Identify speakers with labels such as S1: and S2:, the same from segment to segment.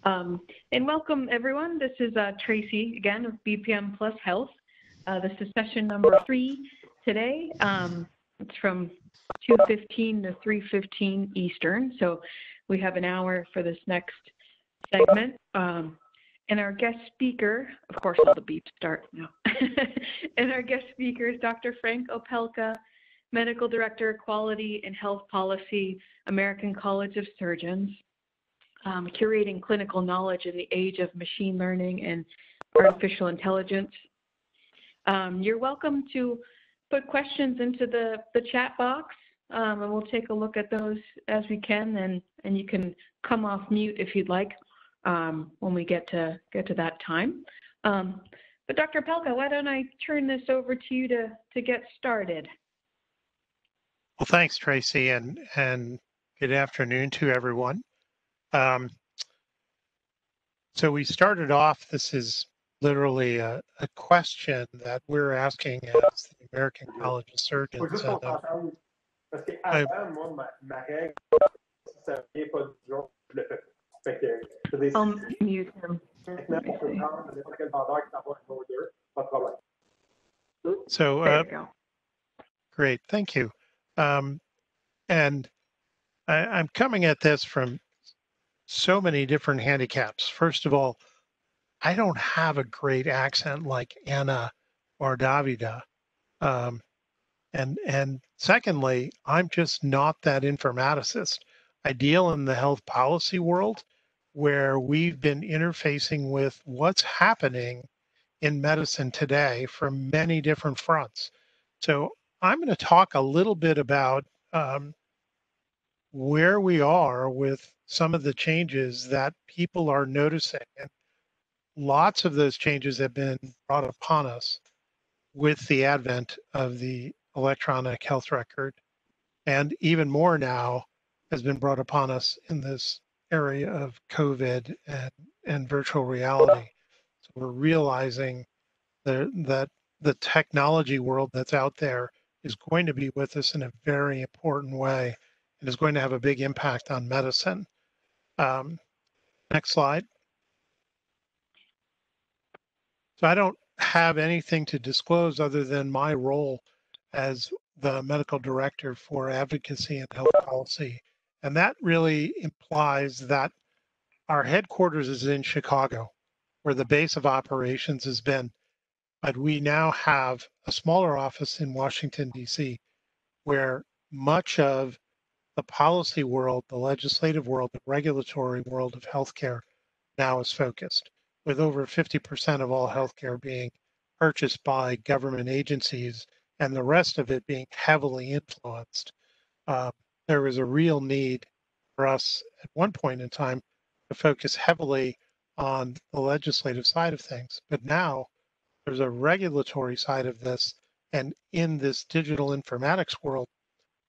S1: And welcome everyone. This is Tracy again of BPM Plus Health. This is session number 3 today. It's from 2:15 to 3:15 Eastern. So we have an hour for this next segment. And our guest speaker, of course, all the beeps start now. And our guest speaker is Dr. Frank Opelka, Medical Director, Quality and Health Policy, American College of Surgeons. Curating clinical knowledge in the age of machine learning and artificial intelligence. You're welcome to put questions into the chat box, and we'll take a look at those as we can, and you can come off mute if you'd like when we get to that time. But Dr. Opelka, why don't I turn this over to you to get started?
S2: Well, thanks, Tracy, and good afternoon to everyone. So we started off, this is literally a question that we're asking as the American College of Surgeons.
S1: Mute him.
S2: So,
S1: there you go.
S2: Great, thank you. And I'm coming at this from so many different handicaps. First of all, I don't have a great accent like Anna or Davida. And secondly, I'm just not that informaticist. I deal in the health policy world where we've been interfacing with what's happening in medicine today from many different fronts. So I'm going to talk a little bit about where we are with some of the changes that people are noticing. And lots of those changes have been brought upon us with the advent of the electronic health record. And even more now has been brought upon us in this area of COVID and virtual reality. So we're realizing that the technology world that's out there is going to be with us in a very important way and is going to have a big impact on medicine. Next slide. So I don't have anything to disclose other than my role as the medical director for advocacy and health policy. And that really implies that our headquarters is in Chicago, where the base of operations has been. But we now have a smaller office in Washington, D.C., where much of the policy world, the legislative world, the regulatory world of healthcare now is focused, with over 50% of all healthcare being purchased by government agencies and the rest of it being heavily influenced. There was a real need for us at one point in time to focus heavily on the legislative side of things. But now there's a regulatory side of this. And in this digital informatics world,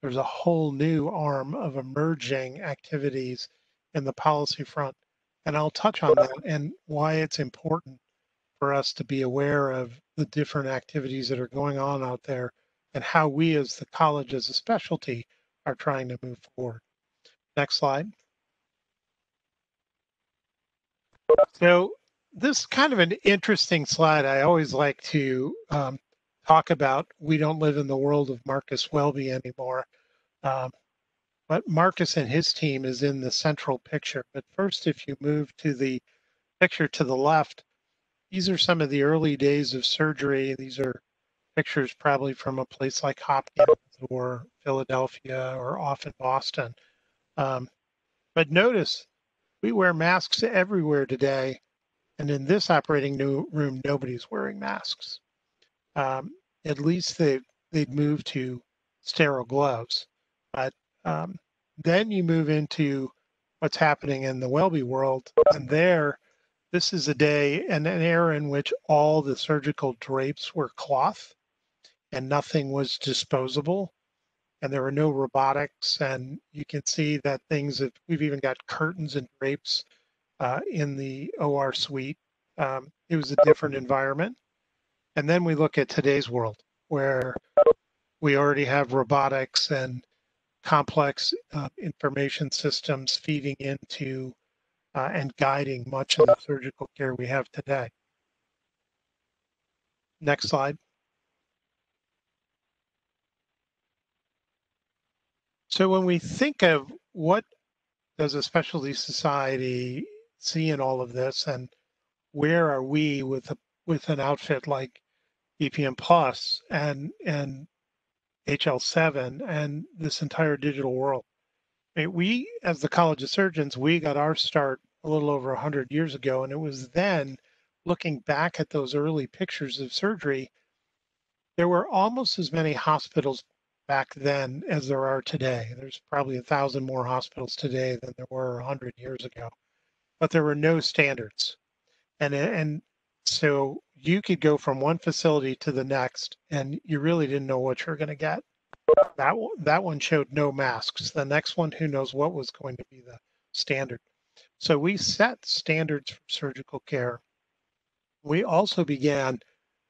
S2: there's a whole new arm of emerging activities in the policy front. And I'll touch on that and why it's important for us to be aware of the different activities that are going on out there and how we as the college as a specialty are trying to move forward. Next slide. So this is kind of an interesting slide. I always like to talk about, we don't live in the world of Marcus Welby anymore. But Marcus and his team is in the central picture. But first, if you move to the picture to the left, these are some of the early days of surgery. These are pictures probably from a place like Hopkins or Philadelphia or off in Boston. But notice, we wear masks everywhere today. And in this operating room, nobody's wearing masks. At least they'd moved to sterile gloves. But then you move into what's happening in the Welby world. And this is a day and an era in which all the surgical drapes were cloth and nothing was disposable. And there were no robotics. And you can see that we've even got curtains and drapes in the OR suite. It was a different environment. And then we look at today's world where we already have robotics and complex information systems feeding into and guiding much of the surgical care we have today. Next slide. So when we think of what does a specialty society see in all of this, and where are we with an outfit like BPM Plus and HL7 and this entire digital world? I mean, we, as the College of Surgeons, we got our start a little over 100 years ago, and it was then, looking back at those early pictures of surgery, there were almost as many hospitals back then as there are today. There's probably 1,000 more hospitals today than there were 100 years ago, but there were no standards. And so you could go from one facility to the next, and you really didn't know what you're going to get. That one showed no masks. The next one, who knows what was going to be the standard. So we set standards for surgical care. We also began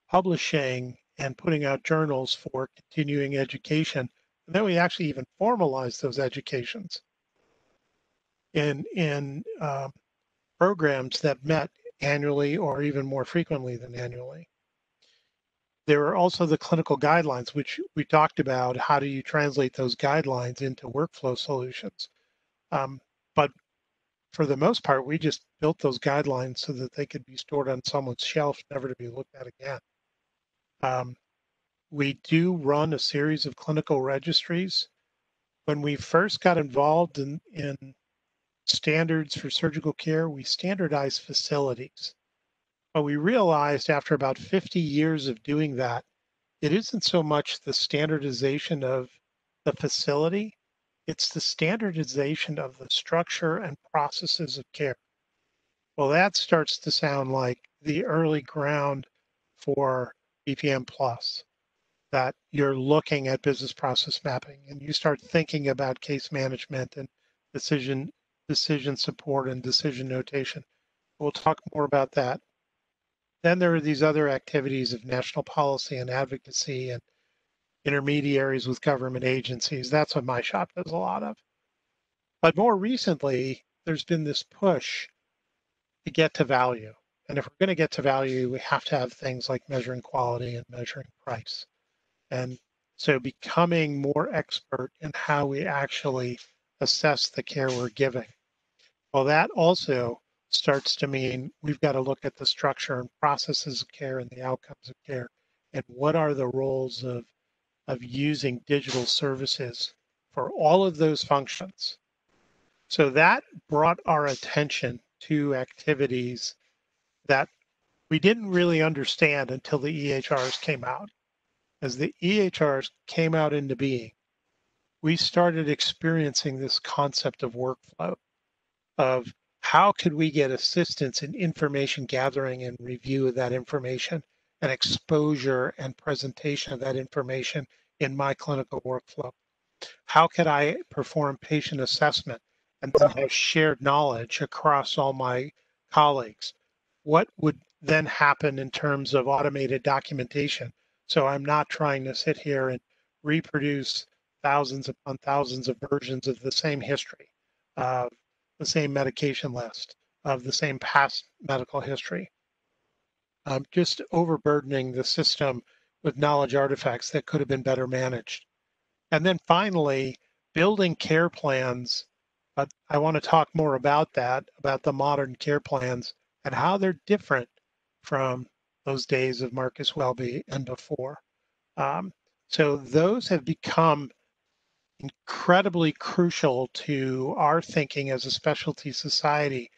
S2: publishing and putting out journals for continuing education. And then we actually even formalized those educations in programs that met annually or even more frequently than annually. There are also the clinical guidelines, which we talked about. How do you translate those guidelines into workflow solutions? But for the most part, we just built those guidelines so that they could be stored on someone's shelf, never to be looked at again. We do run a series of clinical registries. When we first got involved in standards for surgical care, we standardized facilities. But we realized after about 50 years of doing that, it isn't so much the standardization of the facility, it's the standardization of the structure and processes of care. Well, that starts to sound like the early ground for BPM Plus, that you're looking at business process mapping and you start thinking about case management and decision support and decision notation. We'll talk more about that. Then there are these other activities of national policy and advocacy and intermediaries with government agencies. That's what my shop does a lot of. But more recently, there's been this push to get to value. And if we're going to get to value, we have to have things like measuring quality and measuring price. And so becoming more expert in how we actually assess the care we're giving. Well, that also starts to mean we've got to look at the structure and processes of care and the outcomes of care, and what are the roles of using digital services for all of those functions. So that brought our attention to activities that we didn't really understand until the EHRs came out. As the EHRs came out into being, we started experiencing this concept of workflow, of how could we get assistance in information gathering and review of that information and exposure and presentation of that information in my clinical workflow? How could I perform patient assessment and then have shared knowledge across all my colleagues? What would then happen in terms of automated documentation? So I'm not trying to sit here and reproduce thousands upon thousands of versions of the same history, of the same medication list, of the same past medical history. Just overburdening the system with knowledge artifacts that could have been better managed. And then finally, building care plans. I want to talk more about that, about the modern care plans and how they're different from those days of Marcus Welby and before. So those have become incredibly crucial to our thinking as a specialty society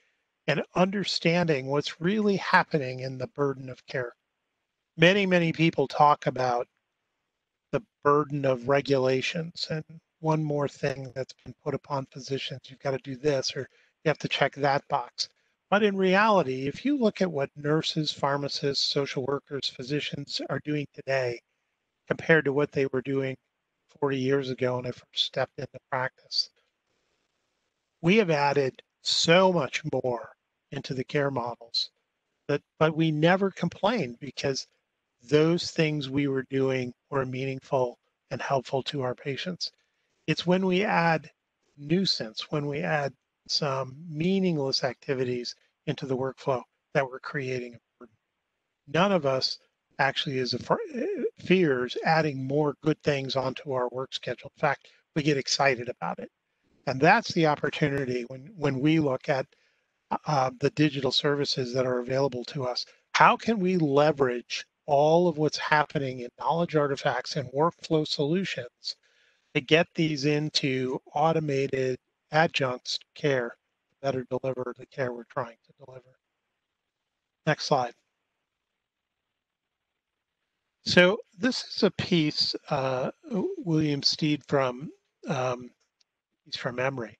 S2: and understanding what's really happening in the burden of care. Many, many people talk about the burden of regulations and one more thing that's been put upon physicians. You've got to do this or you have to check that box. But in reality, if you look at what nurses, pharmacists, social workers, physicians are doing today compared to what they were doing 40 years ago when I first stepped into practice, we have added so much more into the care models but we never complained because those things we were doing were meaningful and helpful to our patients. It's when we add nuisance, when we add some meaningless activities into the workflow that we're creating a burden. None of us actually fears adding more good things onto our work schedule. In fact, we get excited about it. And that's the opportunity when we look at the digital services that are available to us. How can we leverage all of what's happening in knowledge artifacts and workflow solutions to get these into automated adjuncts to care to better deliver the care we're trying to deliver? Next slide. So this is a piece, William Steed he's from Emory.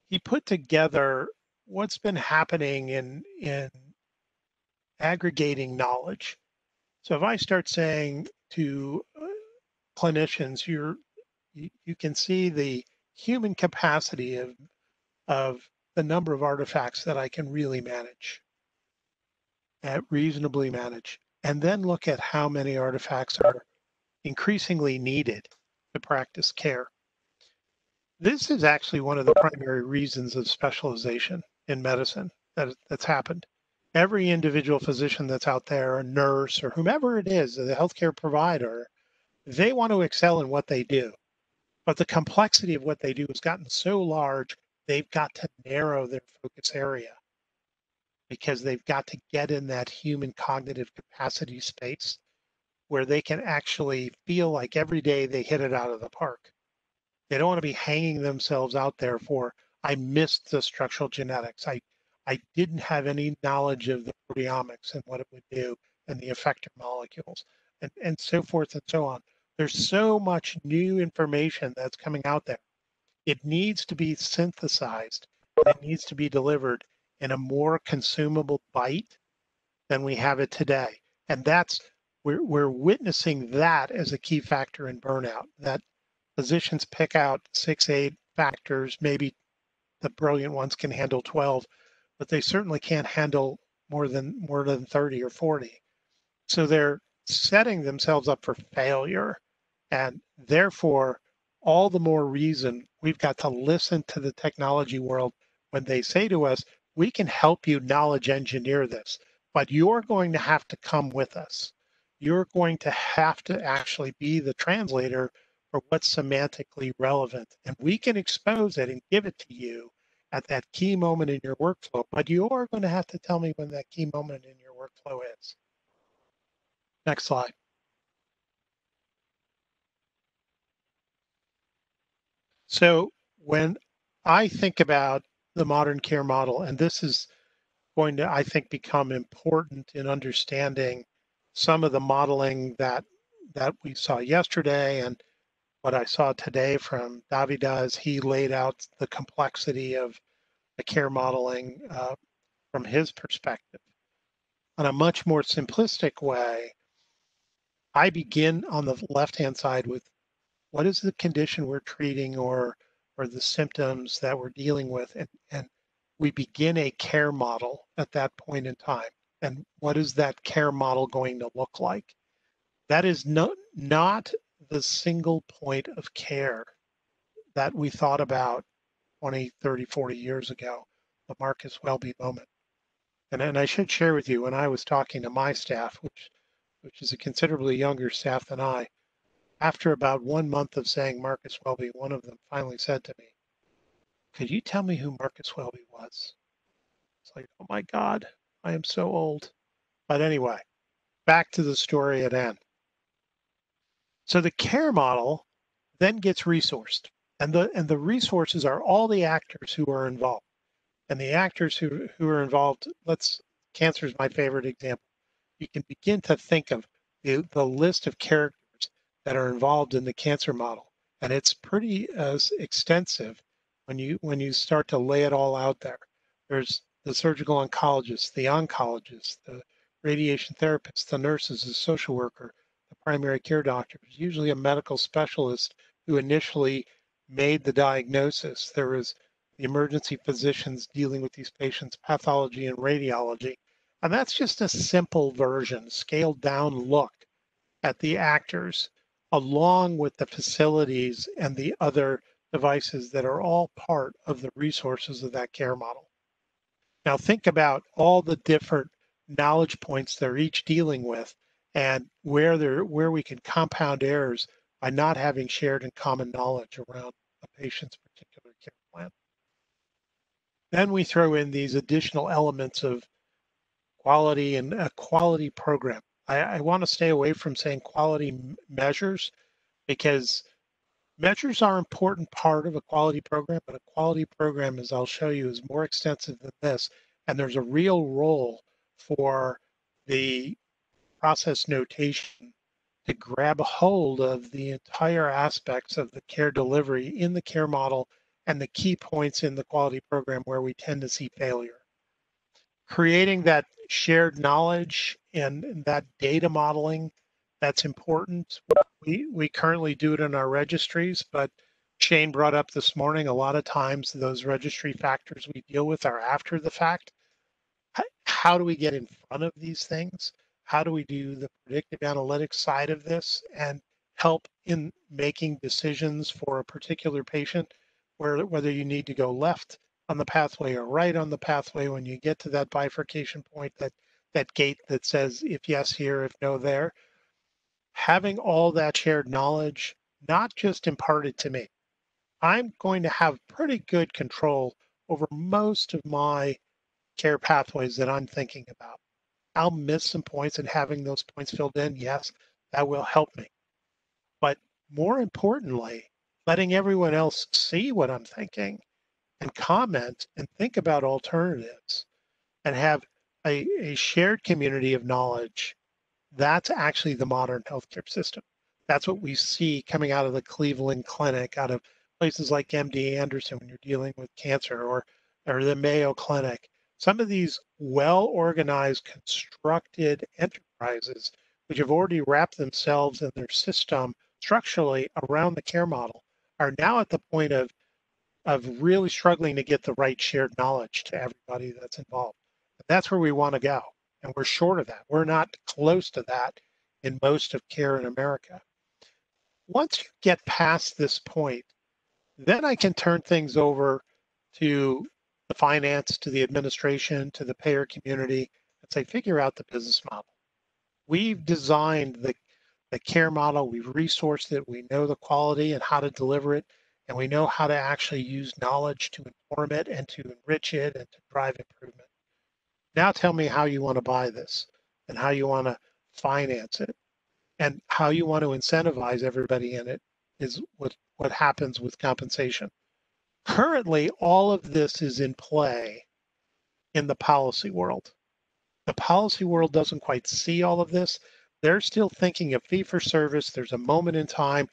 S2: He put together what's been happening in aggregating knowledge. So if I start saying to clinicians, you can see the human capacity of the number of artifacts that I can really manage, reasonably manage, and then look at how many artifacts are increasingly needed to practice care. This is actually one of the primary reasons of specialization in medicine that's happened. Every individual physician that's out there, a nurse or whomever it is, the healthcare provider, they want to excel in what they do. But the complexity of what they do has gotten so large, they've got to narrow their focus area because they've got to get in that human cognitive capacity space where they can actually feel like every day they hit it out of the park. They don't want to be hanging themselves out there for, I missed the structural genetics. I didn't have any knowledge of the proteomics and what it would do and the effector molecules and so forth and so on. There's so much new information that's coming out there. It needs to be synthesized. It needs to be delivered in a more consumable bite than we have it today. And we're witnessing that as a key factor in burnout, that physicians pick out 6, 8 factors. Maybe the brilliant ones can handle 12, but they certainly can't handle more than 30 or 40. So they're setting themselves up for failure. And therefore, all the more reason we've got to listen to the technology world when they say to us, we can help you knowledge engineer this, but you're going to have to come with us. You're going to have to actually be the translator for what's semantically relevant. And we can expose it and give it to you at that key moment in your workflow, but you're going to have to tell me when that key moment in your workflow is. Next slide. So when I think about the modern care model, and this is going to, I think, become important in understanding some of the modeling that we saw yesterday and what I saw today from Davida as he laid out the complexity of the care modeling from his perspective. On a much more simplistic way, I begin on the left-hand side with what is the condition we're treating or the symptoms that we're dealing with, and we begin a care model at that point in time. And what is that care model going to look like? That is not the single point of care that we thought about 20, 30, 40 years ago, the Marcus Welby moment. And I should share with you, when I was talking to my staff, which is a considerably younger staff than I, after about 1 month of saying Marcus Welby, one of them finally said to me, could you tell me who Marcus Welby was? It's like, oh my God, I am so old. But anyway, back to the story at end. So the care model then gets resourced. And the resources are all the actors who are involved. And the actors who are involved, cancer is my favorite example. You can begin to think of the list of characters that are involved in the cancer model. And it's pretty extensive when you start to lay it all out there. There's the surgical oncologist, the radiation therapist, the nurses, the social worker, the primary care doctor, usually a medical specialist who initially made the diagnosis. There was the emergency physicians dealing with these patients, pathology and radiology. And that's just a simple version, scaled down look at the actors, along with the facilities and the other devices that are all part of the resources of that care model. Now think about all the different knowledge points they're each dealing with and where we can compound errors by not having shared and common knowledge around a patient's particular care plan. Then we throw in these additional elements of quality and a quality program. I want to stay away from saying quality measures because measures are an important part of a quality program, but a quality program, as I'll show you, is more extensive than this. And there's a real role for the process notation to grab a hold of the entire aspects of the care delivery in the care model and the key points in the quality program where we tend to see failure. Creating that shared knowledge and that data modeling, that's important. We currently do it in our registries, but Shane brought up this morning, a lot of times those registry factors we deal with are after the fact. How do we get in front of these things? How do we do the predictive analytics side of this and help in making decisions for a particular patient, whether you need to go left on the pathway or right on the pathway when you get to that bifurcation point, that gate that says if yes here, if no there. Having all that shared knowledge, not just imparted to me. I'm going to have pretty good control over most of my care pathways that I'm thinking about. I'll miss some points, and having those points filled in, yes, that will help me. But more importantly, letting everyone else see what I'm thinking and comment and think about alternatives and have a shared community of knowledge. That's actually the modern healthcare system. That's what we see coming out of the Cleveland Clinic, out of places like MD Anderson when you're dealing with cancer, or the Mayo Clinic. Some of these well-organized, constructed enterprises, which have already wrapped themselves and their system structurally around the care model, are now at the point of really struggling to get the right shared knowledge to everybody that's involved. And that's where we want to go. And we're short of that. We're not close to that in most of care in America. Once you get past this point, then I can turn things over to the finance, to the administration, to the payer community, and say, figure out the business model. We've designed the care model, we've resourced it, we know the quality and how to deliver it, and we know how to actually use knowledge to inform it and to enrich it and to drive improvement. Now tell me how you want to buy this and how you want to finance it and how you want to incentivize everybody in it is what happens with compensation. Currently, all of this is in play in the policy world. The policy world doesn't quite see all of this. They're still thinking of fee for service. There's a moment in time.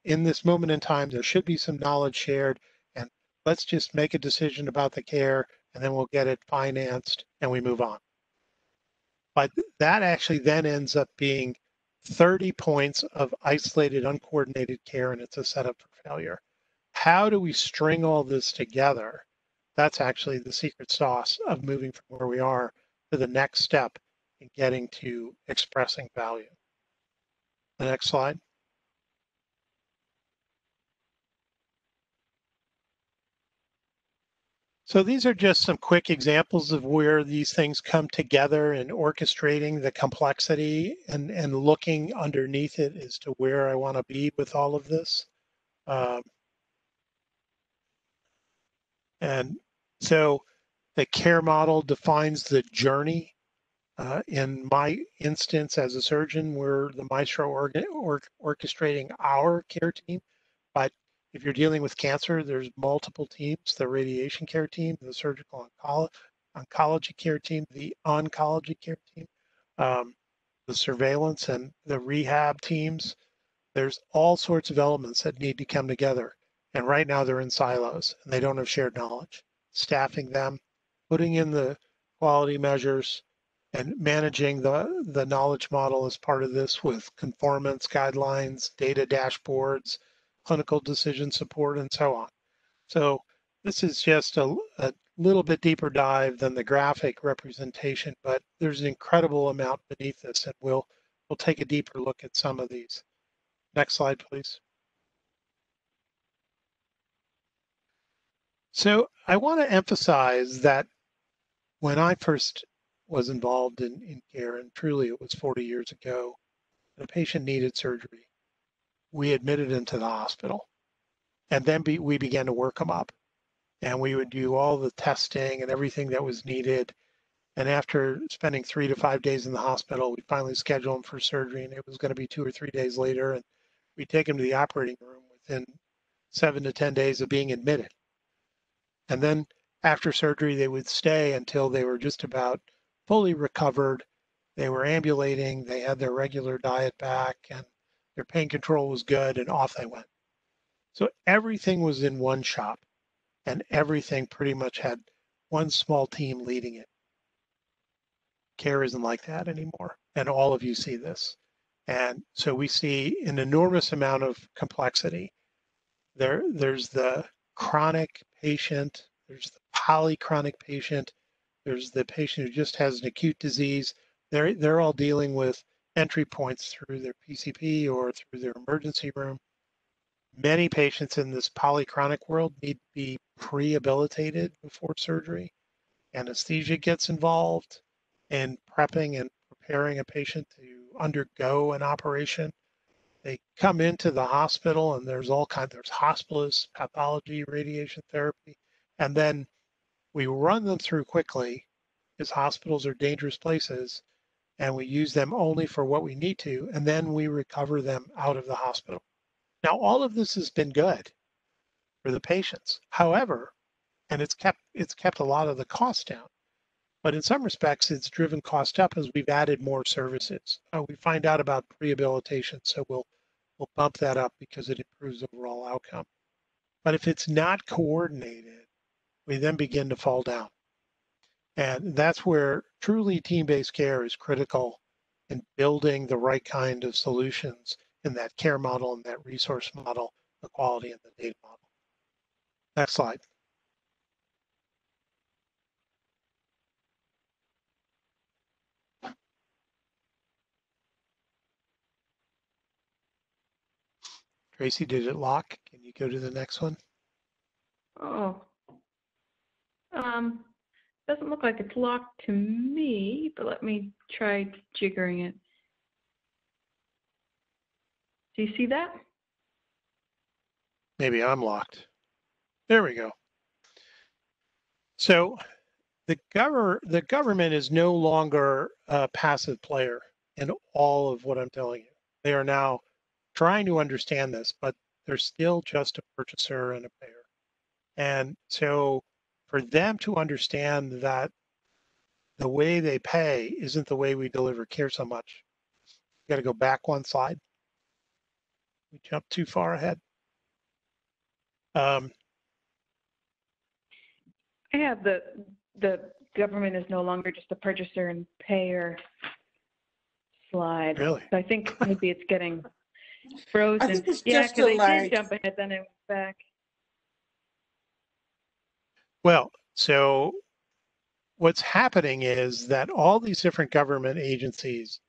S2: In this moment in time, there should be some knowledge shared, and let's just make a decision about the care, and then we'll get it financed, and we move on. But that actually then ends up being 30 points of isolated, uncoordinated care, and it's a setup for failure. How do we string all this together? That's actually the secret sauce of moving from where we are to the next step in getting to expressing value. The next slide. So these are just some quick examples of where these things come together and orchestrating the complexity and looking underneath it as to where I want to be with all of this. And so the care model defines the journey. In my instance as a surgeon, we're the maestro orchestrating our care team. But if you're dealing with cancer, there's multiple teams, the radiation care team, the surgical oncology care team, the oncology care team, the surveillance and the rehab teams. There's all sorts of elements that need to come together. And right now they're in silos and they don't have shared knowledge. Staffing them, putting in the quality measures, and managing the knowledge model as part of this with conformance guidelines, data dashboards, clinical decision support, and so on. So this is just a little bit deeper dive than the graphic representation, but there's an incredible amount beneath this, and we'll take a deeper look at some of these. Next slide, please. So I want to emphasize that when I first was involved in care, and truly it was 40 years ago, and a patient needed surgery, we admitted him to the hospital. And then we began to work him up. And we would do all the testing and everything that was needed. And after spending 3 to 5 days in the hospital, we finally scheduled him for surgery, and it was going to be 2 or 3 days later. And we take him to the operating room within 7 to 10 days of being admitted. And then after surgery, they would stay until they were just about fully recovered. They were ambulating, they had their regular diet back, and their pain control was good, and off they went. So everything was in one shop, and everything pretty much had one small team leading it. Care isn't like that anymore, and all of you see this. And so we see an enormous amount of complexity. There's the chronic patient, there's the polychronic patient, there's the patient who just has an acute disease. They're all dealing with entry points through their PCP or through their emergency room. Many patients in this polychronic world need to be prehabilitated before surgery. Anesthesia gets involved in prepping and preparing a patient to undergo an operation. They come into the hospital and there's hospitalist, pathology, radiation therapy, and then we run them through quickly because hospitals are dangerous places, and we use them only for what we need to, and then we recover them out of the hospital. Now, all of this has been good for the patients. However, and it's kept a lot of the costs down. But in some respects, it's driven cost up as we've added more services. We find out about rehabilitation, so we'll bump that up because it improves overall outcome. But if it's not coordinated, we then begin to fall down. And that's where truly team-based care is critical in building the right kind of solutions in that care model and that resource model, the quality and the data model. Next slide. Tracy, did it lock? Can you go to the next one?
S1: Oh, doesn't look like it's locked to me, but let me try jiggering it. Do you see that?
S2: Maybe I'm locked. There we go. So the government is no longer a passive player in all of what I'm telling you. They are now trying to understand this, but they're still just a purchaser and a payer. And so for them to understand that the way they pay isn't the way we deliver care so much. You got to go back one slide. We jumped too far ahead.
S1: I have the government is no longer just a purchaser and payer slide.
S2: Really?
S1: So I think maybe it's getting frozen.
S3: I think it's
S1: Yeah,
S3: just
S1: because
S3: a
S1: I did
S3: lag.
S1: jump ahead, then I went back.
S2: Well, so what's happening is that all these different government agencies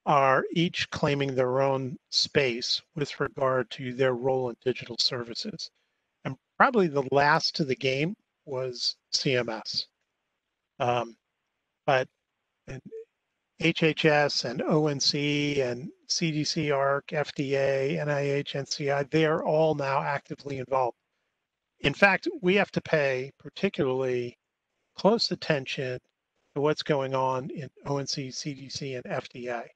S2: are each claiming their own space with regard to their role in digital services. And probably the last to the game was CMS. But and HHS and ONC and CDC, ARC, FDA, NIH, NCI, they are all now actively involved. In fact, we have to pay particularly close attention to what's going on in ONC, CDC, and FDA.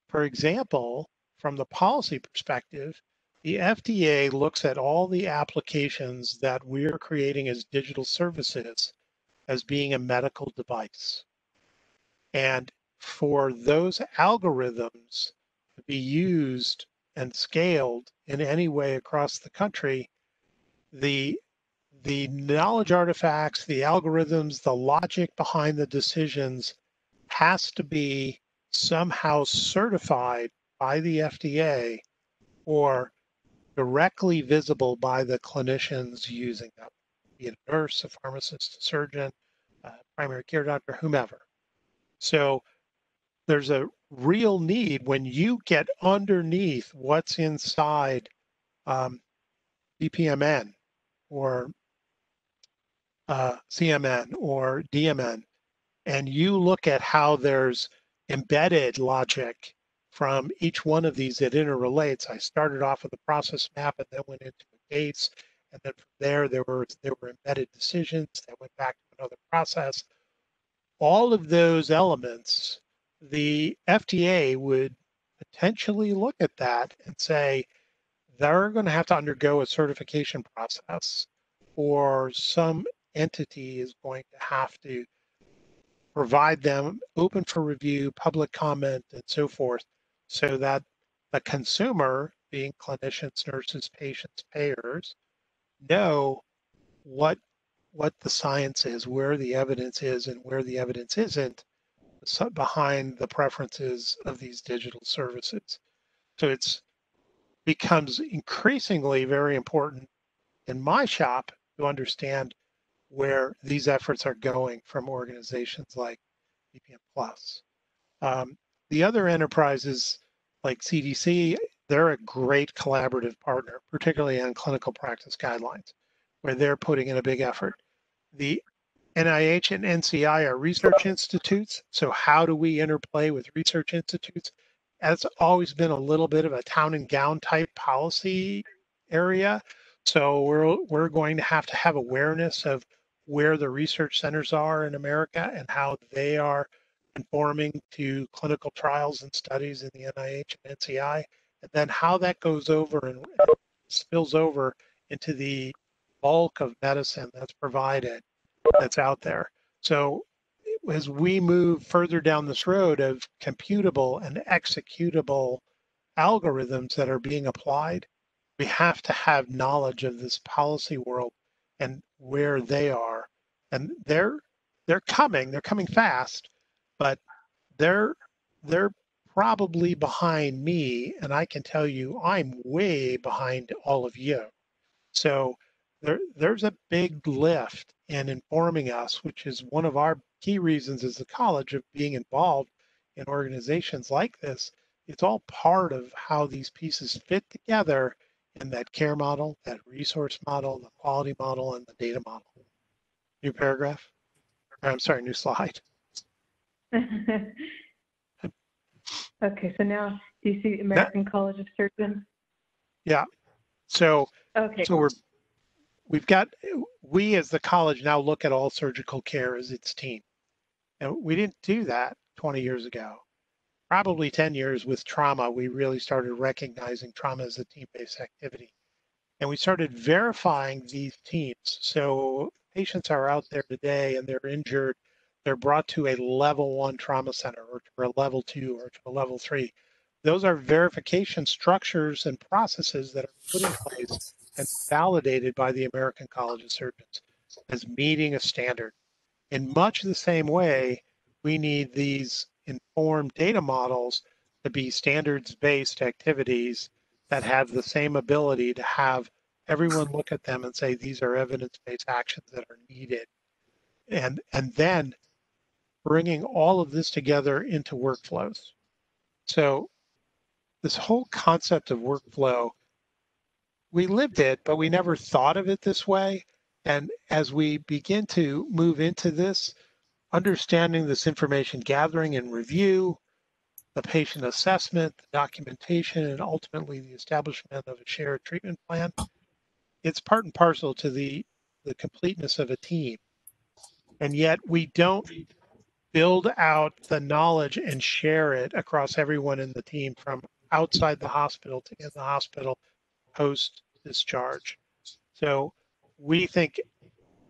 S2: For example, from the policy perspective, the FDA looks at all the applications that we're creating as digital services as being a medical device. And for those algorithms to be used and scaled in any way across the country, the knowledge artifacts, the algorithms, the logic behind the decisions has to be somehow certified by the FDA or directly visible by the clinicians using them, be it a nurse, a pharmacist, a surgeon, a primary care doctor, whomever. So there's a real need when you get underneath what's inside BPMN or CMN or DMN, and you look at how there's embedded logic from each one of these that interrelates. I started off with a process map and then went into a gates, and then from there were embedded decisions that went back to another process. All of those elements, the FDA would potentially look at that and say they're going to have to undergo a certification process, or some entity is going to have to provide them open for review, public comment, and so forth, so that the consumer, being clinicians, nurses, patients, payers, know what the science is, where the evidence is, and where the evidence isn't behind the preferences of these digital services. So it's becomes increasingly very important in my shop to understand where these efforts are going from organizations like BPM Plus. Um, the other enterprises like CDC, they're a great collaborative partner, particularly on clinical practice guidelines, where they're putting in a big effort. The NIH and NCI are research institutes. So how do we interplay with research institutes? That's always been a little bit of a town and gown type policy area. So we're going to have awareness of where the research centers are in America and how they are conforming to clinical trials and studies in the NIH and NCI, and then how that goes over and spills over into the bulk of medicine that's provided, that's out there. So as we move further down this road of computable and executable algorithms that are being applied, we have to have knowledge of this policy world and where they are. And they're coming fast, but they're they're probably behind me, and I can tell you I'm way behind all of you. So there's a big lift in informing us, which is one of our key reasons as a college of being involved in organizations like this. It's all part of how these pieces fit together in that care model, that resource model, the quality model, and the data model. New paragraph. I'm sorry, new slide.
S1: Okay, so now do you see American College of Surgeons?
S2: Yeah. So
S1: okay.
S2: So we as the college now look at all surgical care as its team. And we didn't do that 20 years ago. Probably 10 years with trauma, we really started recognizing trauma as a team-based activity. And we started verifying these teams. So patients are out there today and they're injured. They're brought to a level 1 trauma center or to a level 2 or to a level 3. Those are verification structures and processes that are put in place and validated by the American College of Surgeons as meeting a standard. In much the same way, we need these informed data models to be standards-based activities that have the same ability to have everyone look at them and say, these are evidence-based actions that are needed. And then bringing all of this together into workflows. So this whole concept of workflow, we lived it, but we never thought of it this way. And as we begin to move into this, understanding this information gathering and review, the patient assessment, the documentation, and ultimately the establishment of a shared treatment plan, it's part and parcel to the completeness of a team. And yet we don't build out the knowledge and share it across everyone in the team from outside the hospital to in the hospital post discharge. So we think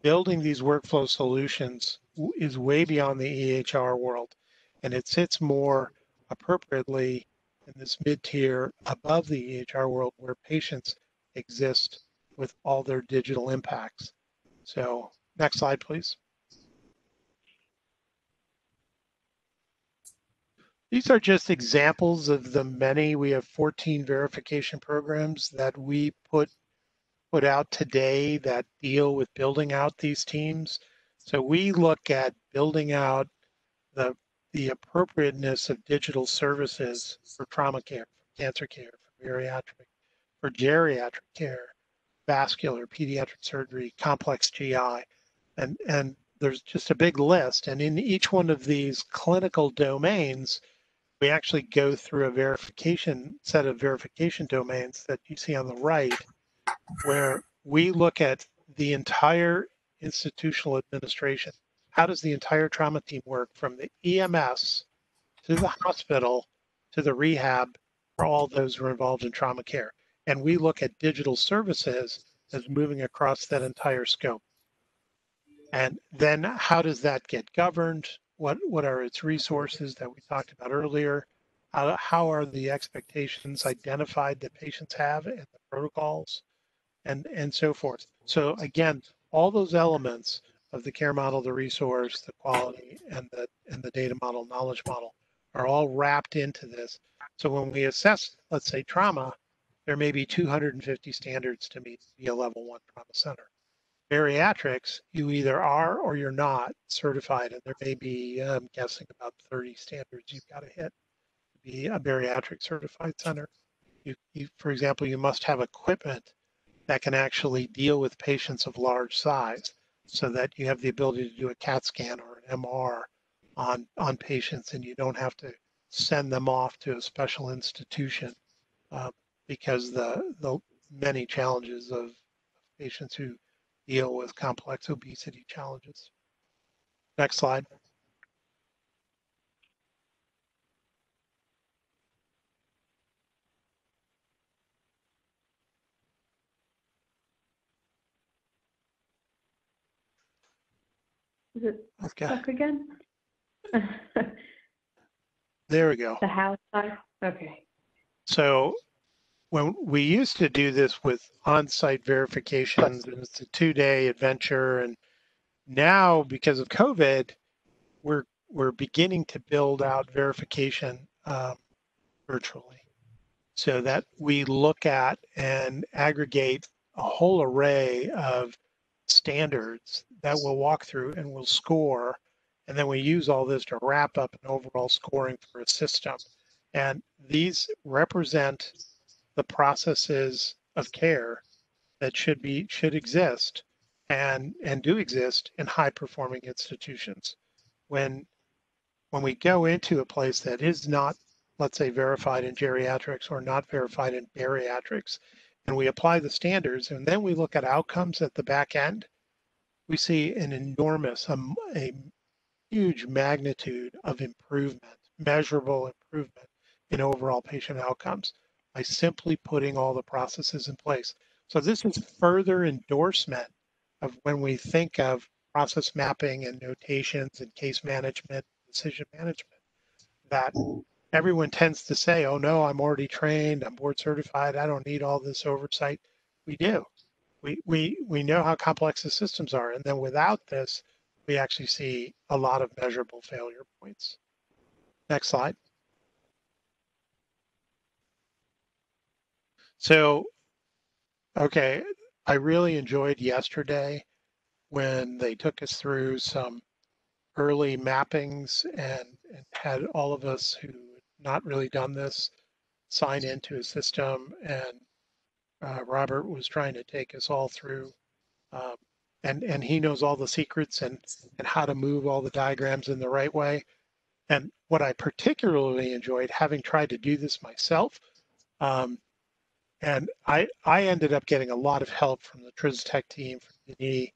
S2: building these workflow solutions is way beyond the EHR world, and it sits more appropriately in this mid-tier above the EHR world where patients exist with all their digital impacts. So next slide, please. These are just examples of the many. We have 14 verification programs that we put out today that deal with building out these teams. So we look at building out the appropriateness of digital services for trauma care, for cancer care, for bariatric, for geriatric care, vascular, pediatric surgery, complex GI, and there's just a big list. And in each one of these clinical domains, we actually go through a set of verification domains that you see on the right, where we look at the entire institutional administration. How does the entire trauma team work from the EMS to the hospital to the rehab for all those who are involved in trauma care? And we look at digital services as moving across that entire scope. And then how does that get governed? What are its resources that we talked about earlier? How are the expectations identified that patients have and the protocols and so forth? So again, all those elements of the care model, the resource, the quality, and the data model, knowledge model are all wrapped into this. So when we assess, let's say, trauma, there may be 250 standards to meet to be a level 1 trauma center. Bariatrics, you either are or you're not certified, and there may be, I'm guessing, about 30 standards you've got to hit to be a bariatric certified center. For example, you must have equipment that can actually deal with patients of large size, so that you have the ability to do a CAT scan or an MR on patients, and you don't have to send them off to a special institution uh, because the many challenges of patients who deal with complex obesity challenges. Next slide.
S1: Is it
S2: Okay.
S1: stuck again?
S2: There we go.
S1: The house side? Okay.
S2: So when we used to do this with on-site verifications, and it's a 2-day adventure, and now because of COVID, we're beginning to build out verification virtually, so that we look at and aggregate a whole array of standards that we'll walk through and we'll score. And then we use all this to wrap up an overall scoring for a system. And these represent the processes of care that should exist and do exist in high performing institutions. When we go into a place that is not, let's say, verified in geriatrics or not verified in bariatrics, and we apply the standards, and then we look at outcomes at the back end, we see an enormous, a huge magnitude of improvement, measurable improvement in overall patient outcomes by simply putting all the processes in place. So this is further endorsement of when we think of process mapping and notations and case management, decision management, that everyone tends to say, oh no, I'm already trained, I'm board certified, I don't need all this oversight. We do. We know how complex the systems are. And then without this, we actually see a lot of measurable failure points. Next slide. So, okay, I really enjoyed yesterday when they took us through some early mappings and had all of us who had not really done this sign into a system. And Robert was trying to take us all through, um, and he knows all the secrets and how to move all the diagrams in the right way. And what I particularly enjoyed, having tried to do this myself, um, and I ended up getting a lot of help from the TrisTech team, from Denis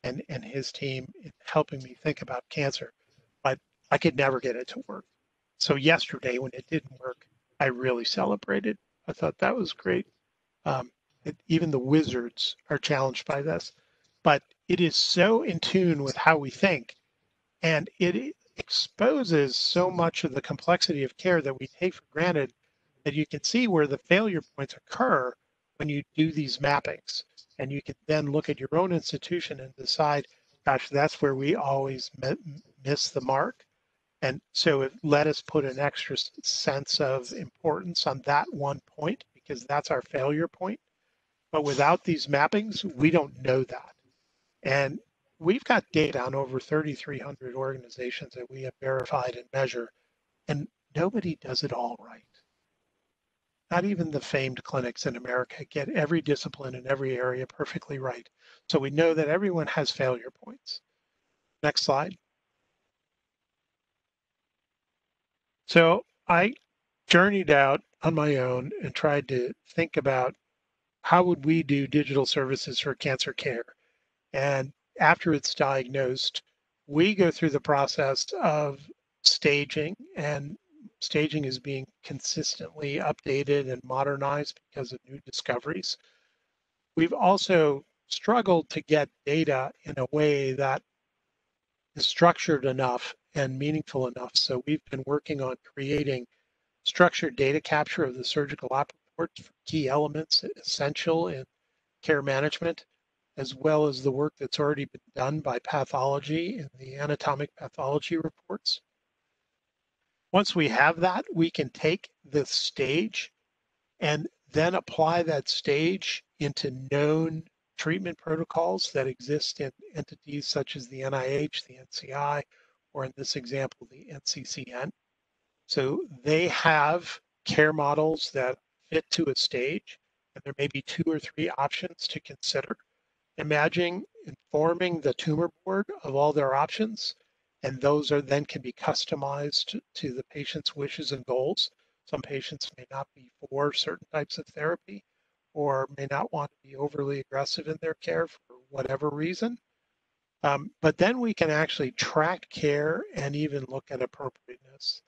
S2: and his team in helping me think about cancer, but I could never get it to work. So yesterday, when it didn't work, I really celebrated. I thought that was great. Even the wizards are challenged by this, but it is so in tune with how we think, and it exposes so much of the complexity of care that we take for granted, that you can see where the failure points occur when you do these mappings. And you can then look at your own institution and decide, gosh, that's where we always miss the mark. And so it let us put an extra sense of importance on that one point, because that's our failure point. But without these mappings, we don't know that. And we've got data on over 3,300 organizations that we have verified and measure, and nobody does it all right. not even the famed clinics in America get every discipline in every area perfectly right. So we know that everyone has failure points. Next slide. So I journeyed out on my own and tried to think about how would we do digital services for cancer care. And after it's diagnosed, we go through the process of staging, and staging is being consistently updated and modernized because of new discoveries. We've also struggled to get data in a way that is structured enough and meaningful enough. So we've been working on creating structured data capture of the surgical op reports for key elements essential in care management, as well as the work that's already been done by pathology in the anatomic pathology reports. Once we have that, we can take the stage and then apply that stage into known treatment protocols that exist in entities such as the NIH, the NCI, or in this example, the NCCN. So they have care models that fit to a stage, and there may be 2 or 3 options to consider. Imagine informing the tumor board of all their options, and those are then can be customized to the patient's wishes and goals. Some patients may not be for certain types of therapy or may not want to be overly aggressive in their care for whatever reason. But then we can actually track care and even look at appropriateness.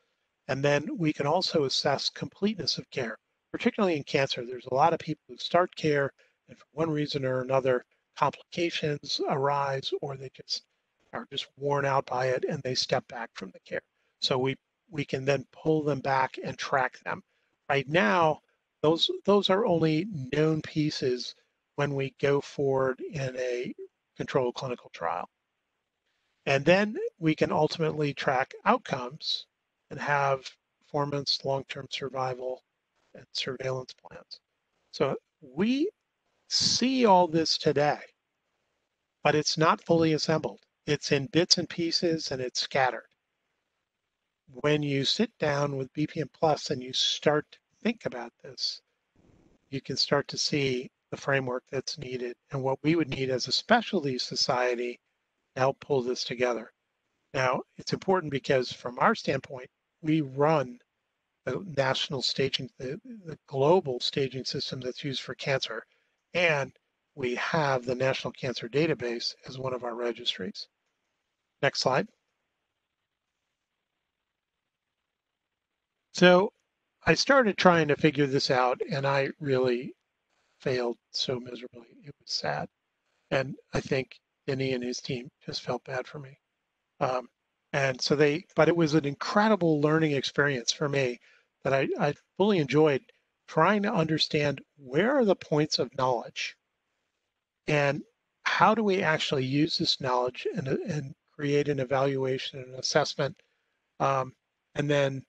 S2: And then we can also assess completeness of care, particularly in cancer. There's a lot of people who start care and for one reason or another, complications arise or they just are just worn out by it and they step back from the care. So we can then pull them back and track them. Right now, those are only known pieces when we go forward in a controlled clinical trial. And then we can ultimately track outcomes and have performance, long-term survival, and surveillance plans. So we see all this today, but it's not fully assembled. It's in bits and pieces and it's scattered. When you sit down with BPM Plus and you start to think about this, you can start to see the framework that's needed and what we would need as a specialty society to help pull this together. Now, it's important because from our standpoint, we run the national staging, the global staging system that's used for cancer, and we have the National Cancer Database as one of our registries. Next slide. So I started trying to figure this out, and I really failed so miserably. It was sad. And I think Denny and his team just felt bad for me. Um, and so but it was an incredible learning experience for me that I fully enjoyed trying to understand where are the points of knowledge and how do we actually use this knowledge and create an evaluation and assessment. And then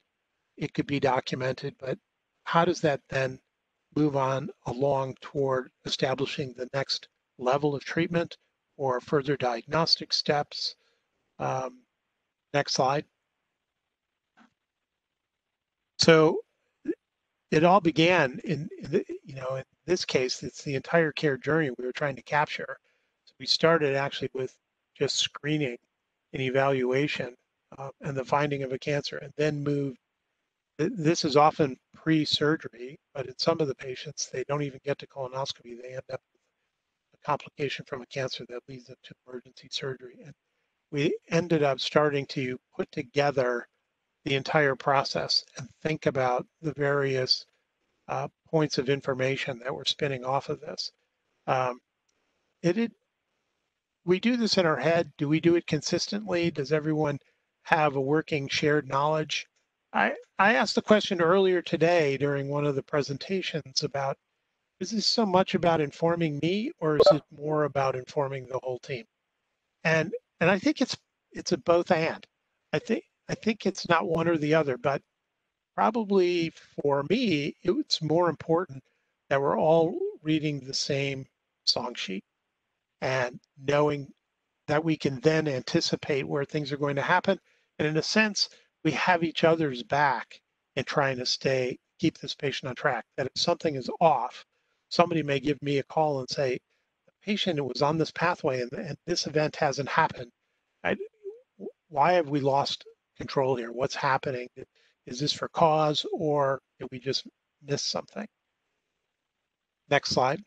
S2: it could be documented, but how does that then move on along toward establishing the next level of treatment or further diagnostic steps? Next slide. So it all began in this case, it's the entire care journey we were trying to capture. So we started actually with just screening and evaluation and the finding of a cancer, and then moved. This is often pre-surgery, but in some of the patients, they don't even get to colonoscopy. They end up with a complication from a cancer that leads them to emergency surgery. And we ended up starting to put together the entire process and think about the various points of information that we're spinning off of this. Um, we do this in our head. Do we do it consistently? Does everyone have a working shared knowledge? I asked the question earlier today during one of the presentations about, is this so much about informing me or is it more about informing the whole team? And I think it's a both and. I think it's not one or the other, but probably for me, it's more important that we're all reading the same song sheet and knowing that we can then anticipate where things are going to happen. And in a sense, we have each other's back in trying to stay keep this patient on track. That if something is off, somebody may give me a call and say, the patient was on this pathway and this event hasn't happened. I, why have we lost control here? What's happening? Is this for cause or did we just miss something? Next slide.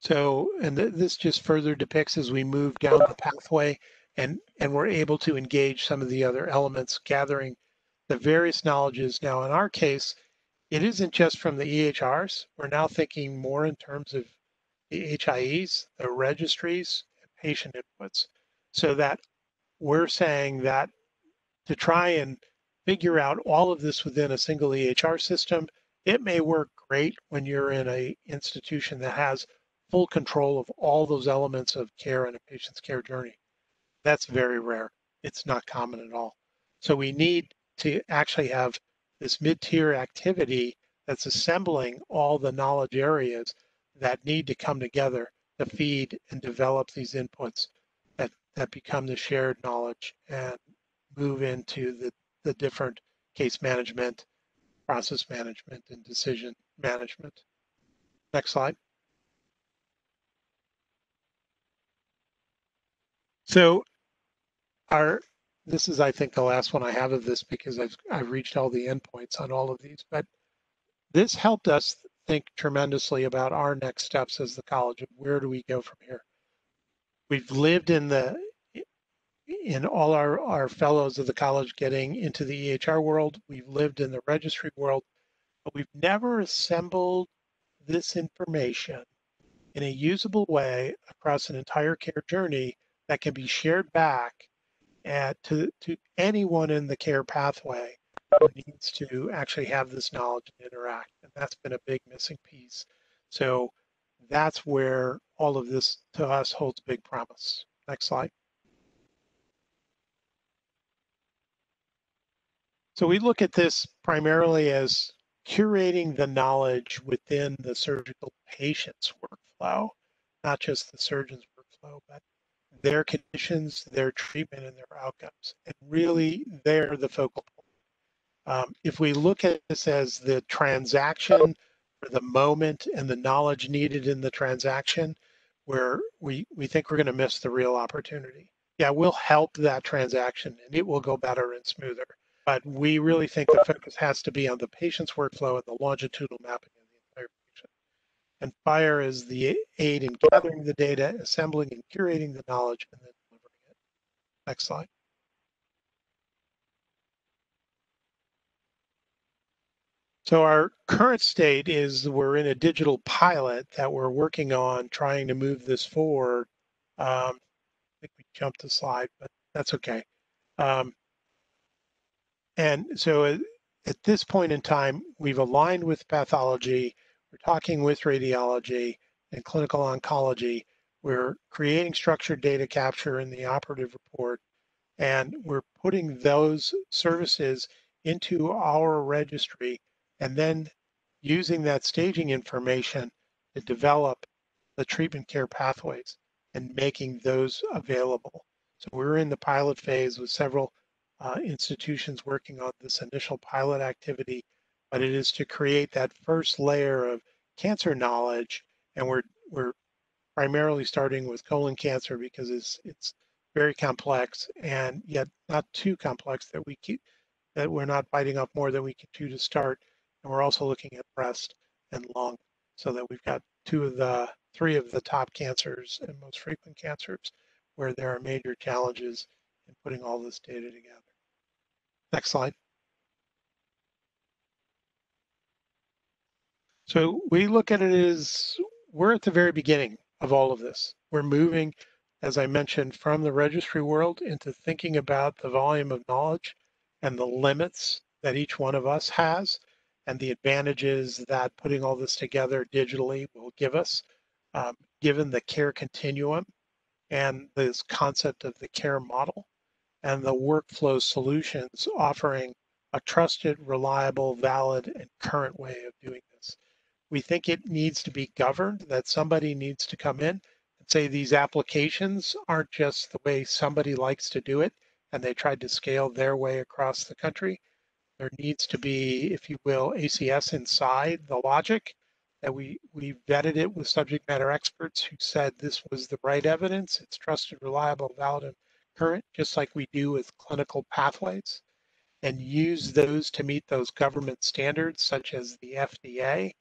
S2: So, and this just further depicts as we move down the pathway and we're able to engage some of the other elements, gathering the various knowledges. Now, in our case, it isn't just from the EHRs. We're now thinking more in terms of the HIEs, the registries, and patient inputs, so that we're saying that to try and figure out all of this within a single EHR system, it may work great when you're in a institution that has full control of all those elements of care in a patient's care journey. That's very rare. It's not common at all. So we need to actually have this mid-tier activity that's assembling all the knowledge areas that need to come together to feed and develop these inputs that become the shared knowledge and move into the different case management, process management, and decision management. Next slide. So this is, I think, the last one I have of this because I've reached all the endpoints on all of these, but this helped us think tremendously about our next steps as the college and where do we go from here. We've lived in all our fellows of the college getting into the EHR world. We've lived in the registry world, but we've never assembled this information in a usable way across an entire care journey that can be shared back to anyone in the care pathway who needs to actually have this knowledge and interact. And that's been a big missing piece. So that's where all of this to us holds big promise. Next slide. So we look at this primarily as curating the knowledge within the surgical patient's workflow, not just the surgeon's workflow, but their conditions, their treatment, and their outcomes. And really, they're the focal point. If we look at this as the transaction for the moment and the knowledge needed in the transaction, where we think we're going to miss the real opportunity. Yeah, we'll help that transaction and it will go better and smoother. But we really think the focus has to be on the patient's workflow and the longitudinal mapping of the entire patient. And FIRE is the aid in gathering the data, assembling and curating the knowledge, and then delivering it. Next slide. So our current state is we're in a digital pilot that we're working on trying to move this forward. I think we jumped a slide, but that's okay. And so at this point in time, we've aligned with pathology, we're talking with radiology and clinical oncology, we're creating structured data capture in the operative report, and we're putting those services into our registry and then using that staging information to develop the treatment care pathways and making those available. So we're in the pilot phase with several institutions working on this initial pilot activity, but it is to create that first layer of cancer knowledge, and we're primarily starting with colon cancer because it's very complex and yet not too complex that we're not biting off more than we can chew to start. And we're also looking at breast and lung so that we've got three of the top cancers and most frequent cancers where there are major challenges in putting all this data together. Next slide. So we look at it as we're at the very beginning of all of this. We're moving, as I mentioned, from the registry world into thinking about the volume of knowledge and the limits that each one of us has and the advantages that putting all this together digitally will give us, given the care continuum and this concept of the care model and the workflow solutions offering a trusted, reliable, valid, and current way of doing this. We think it needs to be governed, that somebody needs to come in and say these applications aren't just the way somebody likes to do it, and they tried to scale their way across the country. There needs to be, if you will, ACS inside the logic that we vetted it with subject matter experts who said this was the right evidence. It's trusted, reliable, valid, and current, just like we do with clinical pathways, and use those to meet those government standards, such as the FDA,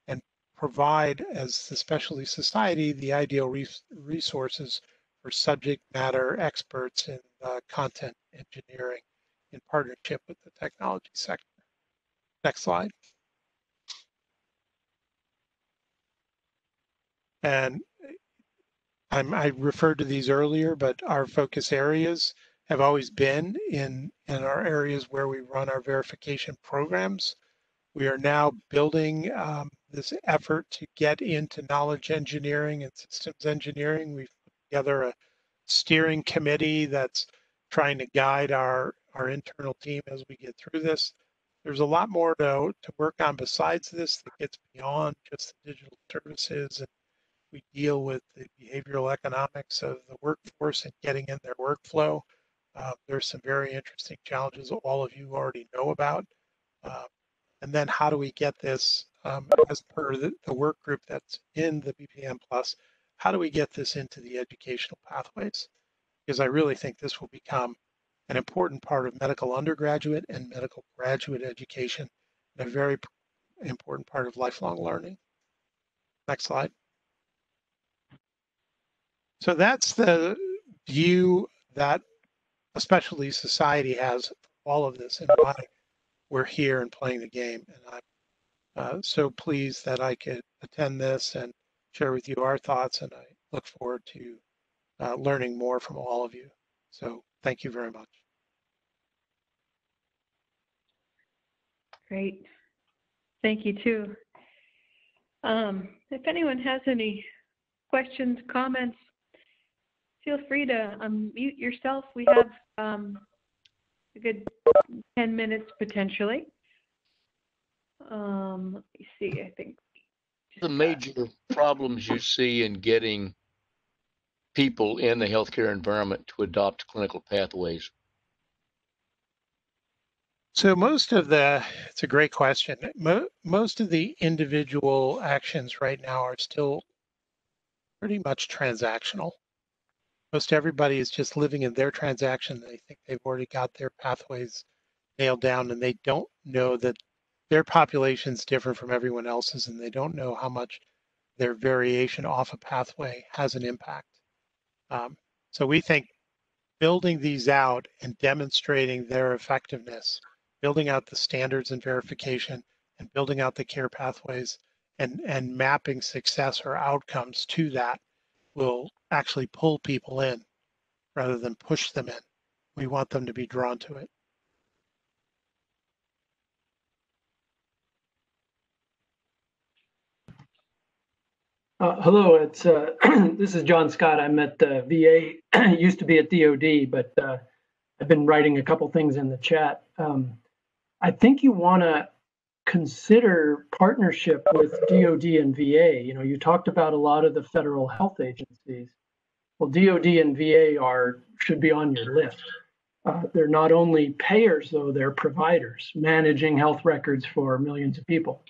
S2: and provide, as the specialty society, the ideal resources for subject matter experts in content engineering in partnership with the technology sector. Next slide. And I referred to these earlier, but our focus areas have always been in our areas where we run our verification programs. We are now building this effort to get into knowledge engineering and systems engineering. We've put together a steering committee that's trying to guide our internal team as we get through this. There's a lot more to work on besides this that gets beyond just the digital services, and we deal with the behavioral economics of the workforce and getting in their workflow. There's some very interesting challenges that all of you already know about. And then how do we get this, as per the work group that's in the BPM Plus, how do we get this into the educational pathways? Because I really think this will become an important part of medical undergraduate and medical graduate education, and a very important part of lifelong learning. Next slide. So that's the view that a specialty society has of all of this and why we're here and playing the game. And I'm so pleased that I could attend this and share with you our thoughts, and I look forward to learning more from all of you. So thank you very much.
S1: Great. Thank you too. If anyone has any questions, comments, feel free to unmute yourself. We have a good 10 minutes potentially. Let me see, I think.
S3: The major problems you see in getting people in the healthcare environment to adopt clinical pathways?
S2: So it's a great question. Most of the individual actions right now are still pretty much transactional. Most everybody is just living in their transaction. They think they've already got their pathways nailed down, and they don't know that their population's different from everyone else's, and they don't know how much their variation off a pathway has an impact. So we think building these out and demonstrating their effectiveness, building out the standards and verification, and building out the care pathways, and mapping success or outcomes to that will actually pull people in rather than push them in. We want them to be drawn to it.
S4: Hello, it's this is John Scott. I'm at the VA, used to be at DOD, but I've been writing a couple things in the chat. I think you want to consider partnership with DOD and VA. You know, you talked about a lot of the federal health agencies. Well, DOD and VA should be on your list. They're not only payers, though, they're providers managing health records for millions of people.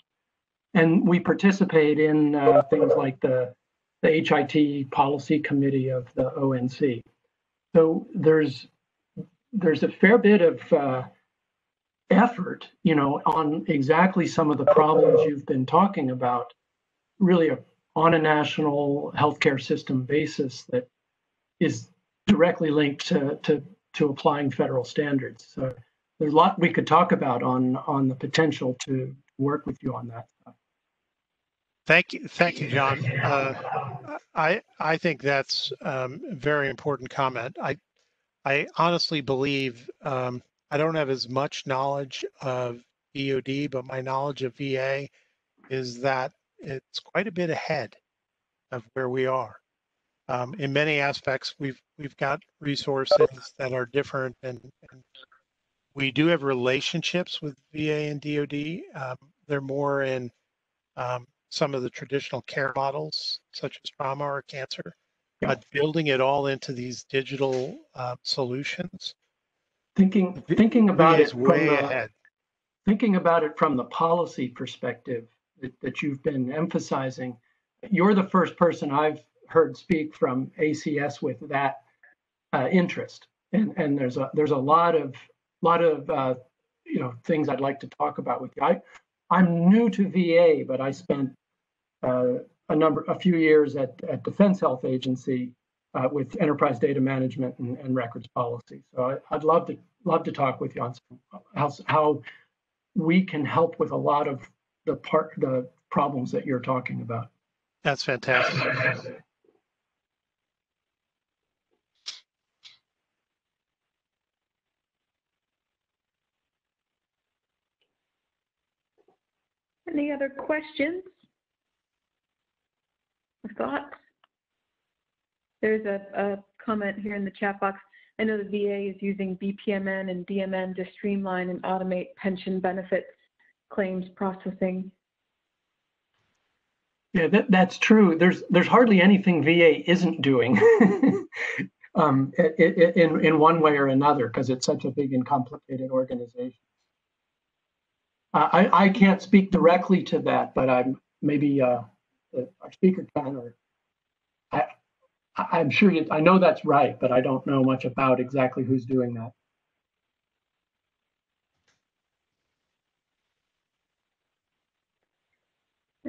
S4: And we participate in things like the HIT policy committee of the ONC. So there's a fair bit of effort, you know, on exactly some of the problems you've been talking about, really on a national healthcare system basis that is directly linked to applying federal standards. So there's a lot we could talk about on the potential to work with you on that stuff.
S2: Thank you, John. I think that's a very important comment. I honestly believe I don't have as much knowledge of DOD, but my knowledge of VA is that it's quite a bit ahead of where we are. In many aspects, we've got resources that are different, and we do have relationships with VA and DOD. They're more in some of the traditional care models, such as trauma or cancer, but building it all into these digital solutions
S4: Thinking about it
S2: is way ahead.
S4: Thinking about it from the policy perspective that you've been emphasizing, you're the first person I've heard speak from ACS with that interest, and there's a lot of things I'd like to talk about with you. I'm new to VA, but I spent a few years at Defense Health Agency with enterprise data management and records policy. So I'd love to talk with you on how we can help with a lot of the problems that you're talking about.
S2: That's fantastic.
S1: Any other questions or thoughts? There's a comment here in the chat box. I know the VA is using BPMN and DMN to streamline and automate pension benefits claims processing.
S4: Yeah, that's true. There's hardly anything VA isn't doing in one way or another, because it's such a big and complicated organization. I can't speak directly to that, but maybe our speaker can, or I'm sure I know that's right, but I don't know much about exactly who's doing that.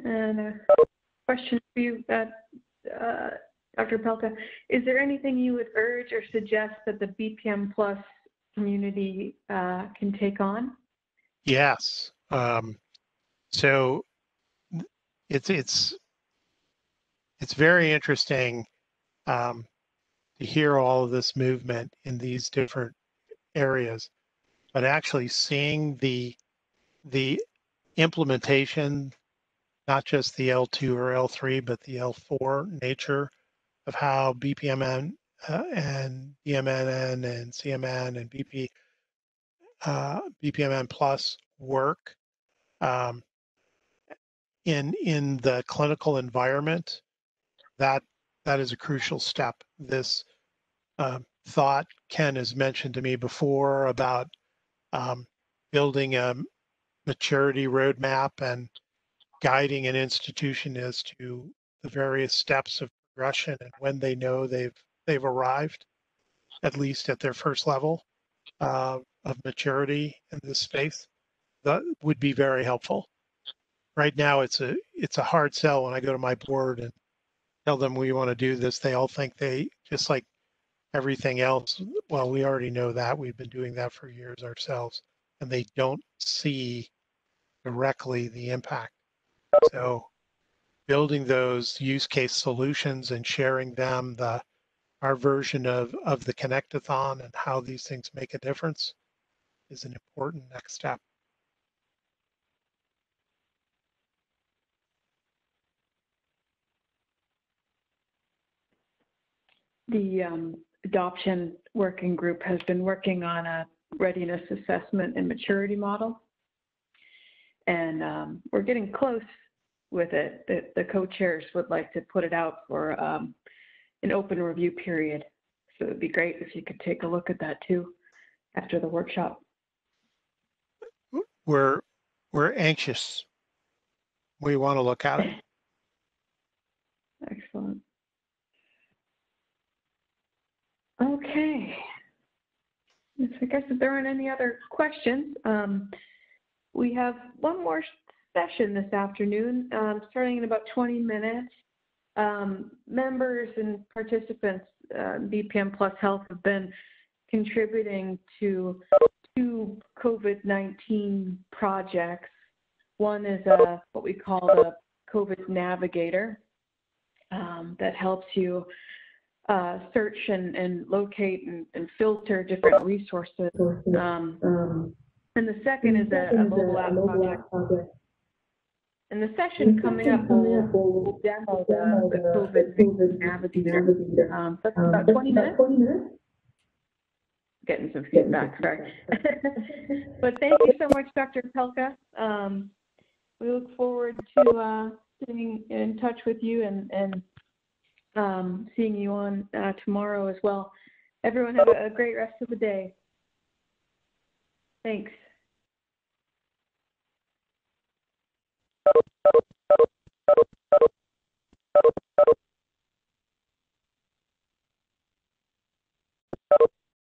S1: And a question for you, Dr. Opelka. Is there anything you would urge or suggest that the BPM Plus community can take on?
S2: Yes. So it's very interesting to hear all of this movement in these different areas, but actually seeing the implementation, not just the L2 or L3, but the L4 nature of how BPMN and DMNN and CMN and BPMN Plus work in the clinical environment. That is a crucial step. This thought Ken has mentioned to me before about building a maturity roadmap and guiding an institution as to the various steps of progression and when they know they've arrived, at least at their first level of maturity in this space. That would be very helpful. Right now, it's a hard sell when I go to my board and tell them we want to do this. They all think they, just like everything else, well, we already know that. We've been doing that for years ourselves, and they don't see directly the impact. So building those use case solutions and sharing them, our version of the Connectathon and how these things make a difference is an important next step.
S1: The adoption working group has been working on a readiness assessment and maturity model. And we're getting close with it. The co-chairs would like to put it out for an open review period. So it'd be great if you could take a look at that too after the workshop.
S2: We're anxious. We want to look at it.
S1: Excellent. Okay. I guess if there aren't any other questions, we have one more session this afternoon, starting in about 20 minutes. Members and participants, BPM Plus Health, have been contributing to two COVID-19 projects. One is what we call the COVID Navigator that helps you search and locate and filter different resources. And the second is a mobile app project. And the session coming up will demo the COVID Navigator. That's about 20 minutes. Getting some feedback, sorry. But thank you so much, Dr. Opelka. We look forward to staying in touch with you and seeing you on tomorrow as well. Everyone have a great rest of the day. Thanks.